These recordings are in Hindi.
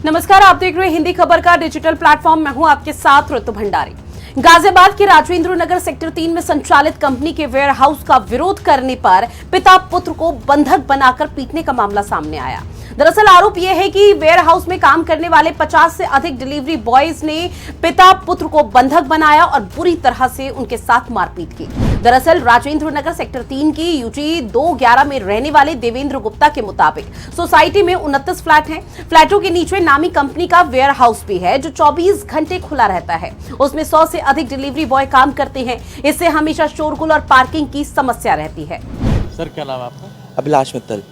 नमस्कार, आप देख रहे हैं हिंदी खबर का डिजिटल प्लेटफॉर्म। मैं हूं आपके साथ ऋतु भंडारी। गाजियाबाद के राजेंद्र नगर सेक्टर 3 में संचालित कंपनी के वेयर हाउस का विरोध करने पर पिता पुत्र को बंधक बनाकर पीटने का मामला सामने आया। दरअसल आरोप यह है कि वेयर हाउस में काम करने वाले 50 से अधिक डिलीवरी बॉयज ने पिता पुत्र को बंधक बनाया और बुरी तरह से उनके साथ मारपीट की। दरअसल राजेंद्र नगर सेक्टर 3 की यूजी 211 में रहने वाले देवेंद्र गुप्ता के मुताबिक सोसाइटी में 29 फ्लैट हैं। फ्लैटों के नीचे नामी कंपनी का वेयर हाउस भी है जो 24 घंटे खुला रहता है। उसमें 100 से अधिक डिलीवरी बॉय काम करते हैं। इससे हमेशा शोरगुल और पार्किंग की समस्या रहती है। सर, क्या नाम है आपका? अभिलाष मित्तल।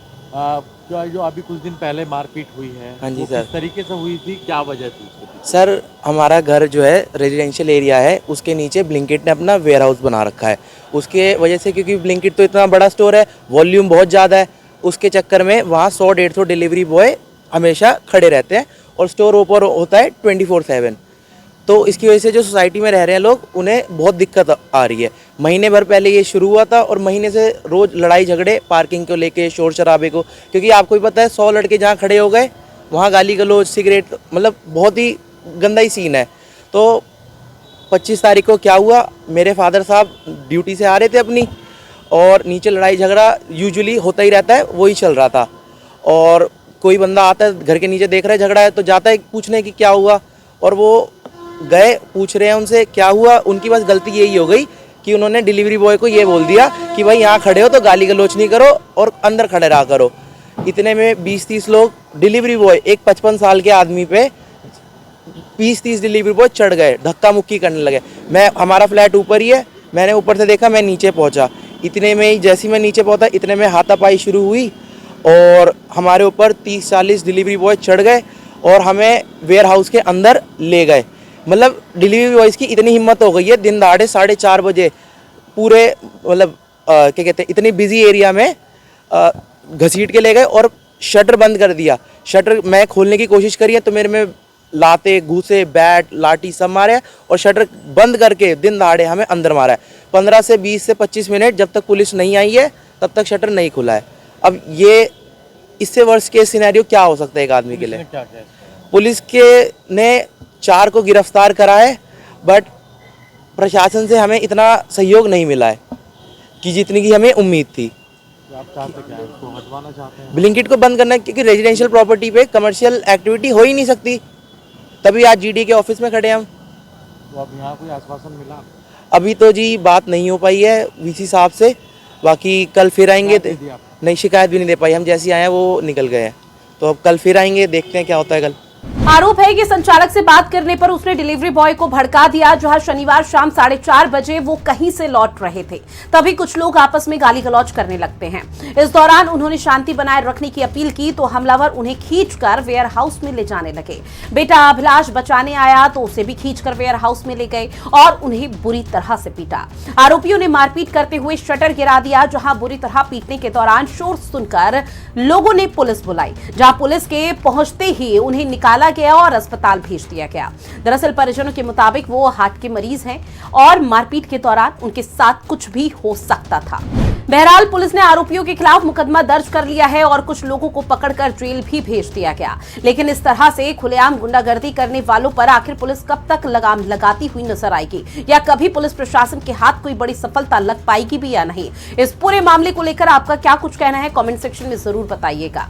जो अभी कुछ दिन पहले मारपीट हुई है, हाँ जी वो सर। किस तरीके से हुई थी, क्या वजह थी उसके पीछे? सर, हमारा घर जो है रेजिडेंशियल एरिया है, उसके नीचे ब्लिंकिट ने अपना वेयर हाउस बना रखा है। उसके वजह से, क्योंकि ब्लिंकिट तो इतना बड़ा स्टोर है, वॉल्यूम बहुत ज़्यादा है, उसके चक्कर में वहाँ 100-150 डिलीवरी बॉय हमेशा खड़े रहते हैं और स्टोर ओपन होता है 24/7। तो इसकी वजह से जो सोसाइटी में रह रहे हैं लोग, उन्हें बहुत दिक्कत आ रही है। महीने भर पहले ये शुरू हुआ था और महीने से रोज़ लड़ाई झगड़े पार्किंग को लेके, शोर शराबे को, क्योंकि आपको भी पता है 100 लड़के जहाँ खड़े हो गए वहाँ गाली गलौज, सिगरेट, मतलब बहुत ही गंदा ही सीन है। तो 25 तारीख को क्या हुआ, मेरे फादर साहब ड्यूटी से आ रहे थे अपनी, और नीचे लड़ाई झगड़ा यूजुअली होता ही रहता है, वही चल रहा था। और कोई बंदा आता है, घर के नीचे देख रहा है झगड़ा है, तो जाता है पूछने कि क्या हुआ, और वो गए, पूछ रहे हैं उनसे क्या हुआ। उनकी बस गलती यही हो गई कि उन्होंने डिलीवरी बॉय को ये बोल दिया कि भाई यहाँ खड़े हो तो गाली गलौच नहीं करो और अंदर खड़े रहा करो। इतने में 20-30 लोग, डिलीवरी बॉय, एक 55 साल के आदमी पे 20-30 डिलीवरी बॉय चढ़ गए, धक्का मुक्की करने लगे। हमारा फ्लैट ऊपर ही है, मैंने ऊपर से देखा, मैं नीचे पहुँचा। इतने में ही जैसे मैं नीचे पहुँचा, इतने में हाथापाई शुरू हुई और हमारे ऊपर 30-40 डिलीवरी बॉय चढ़ गए और हमें वेयर हाउस के अंदर ले गए। मतलब डिलीवरी बॉयज़ की इतनी हिम्मत हो गई है, दिन दहाड़े 4:30 बजे पूरे, मतलब क्या कहते हैं, इतनी बिजी एरिया में घसीट के ले गए और शटर बंद कर दिया। शटर मैं खोलने की कोशिश करी है तो मेरे में लाते, घूसे, बैट, लाठी सब मारे हैं और शटर बंद करके दिन दहाड़े हमें अंदर मारा है। 15 से 20 से 25 मिनट जब तक पुलिस नहीं आई है तब तक शटर नहीं खुला है। अब ये इससे वर्स्ट केस सिनेरियो क्या हो सकता है एक आदमी के लिए? क्या क्या? पुलिस के ने 4 को गिरफ्तार करा है, बट प्रशासन से हमें इतना सहयोग नहीं मिला है कि जितनी की हमें उम्मीद थी। तो आप चाहते क्या है? उसको हटवाना चाहते हैं? ब्लिंकिट को बंद करना है, क्योंकि रेजिडेंशियल प्रॉपर्टी पे कमर्शियल एक्टिविटी हो ही नहीं सकती। तभी आज जीडी के ऑफिस में खड़े हैं हम। तो अब यहाँ कोई आश्वासन मिला? अभी तो जी बात नहीं हो पाई है वीसी साहब से, बाकी कल फिर आएंगे। नहीं, शिकायत भी नहीं दे पाई, हम जैसे आए हैं वो निकल गए हैं। तो अब कल फिर आएंगे, देखते हैं क्या होता है कल। आरोप है कि संचालक से बात करने पर उसने डिलीवरी बॉय को भड़का दिया। जहां शनिवार शाम 4:30 बजे वो कहीं से लौट रहे थे, तभी कुछ लोग आपस में गाली गलौज करने लगते हैं। इस दौरान उन्होंने शांति बनाए रखने की अपील की तो हमलावर उन्हें खींचकर वेयर हाउस में ले जाने लगे। बेटा अभिलाष बचाने आया तो उसे भी खींचकर वेयर हाउस में ले गए और उन्हें बुरी तरह से पीटा। आरोपियों ने मारपीट करते हुए शटर गिरा दिया। जहां बुरी तरह पीटने के दौरान शोर सुनकर लोगों ने पुलिस बुलाई, जहां पुलिस के पहुंचते ही उन्हें निकाला गया और अस्पताल भेज दिया गया। दरअसल परिजनों के मुताबिक वो हार्ट के मरीज हैं और मारपीट के दौरान उनके साथ कुछ भी हो सकता था। बहरहाल पुलिस ने आरोपियों के खिलाफ मुकदमा दर्ज कर लिया है और कुछ लोगों को पकड़कर जेल भी भेज दिया गया। लेकिन इस तरह से खुलेआम गुंडागर्दी करने वालों पर आखिर पुलिस कब तक लगाम लगाती हुई नजर आएगी, या कभी पुलिस प्रशासन के हाथ कोई बड़ी सफलता लग पाएगी भी या नहीं? इस पूरे मामले को लेकर आपका क्या कुछ कहना है, कमेंट सेक्शन में जरूर बताइएगा।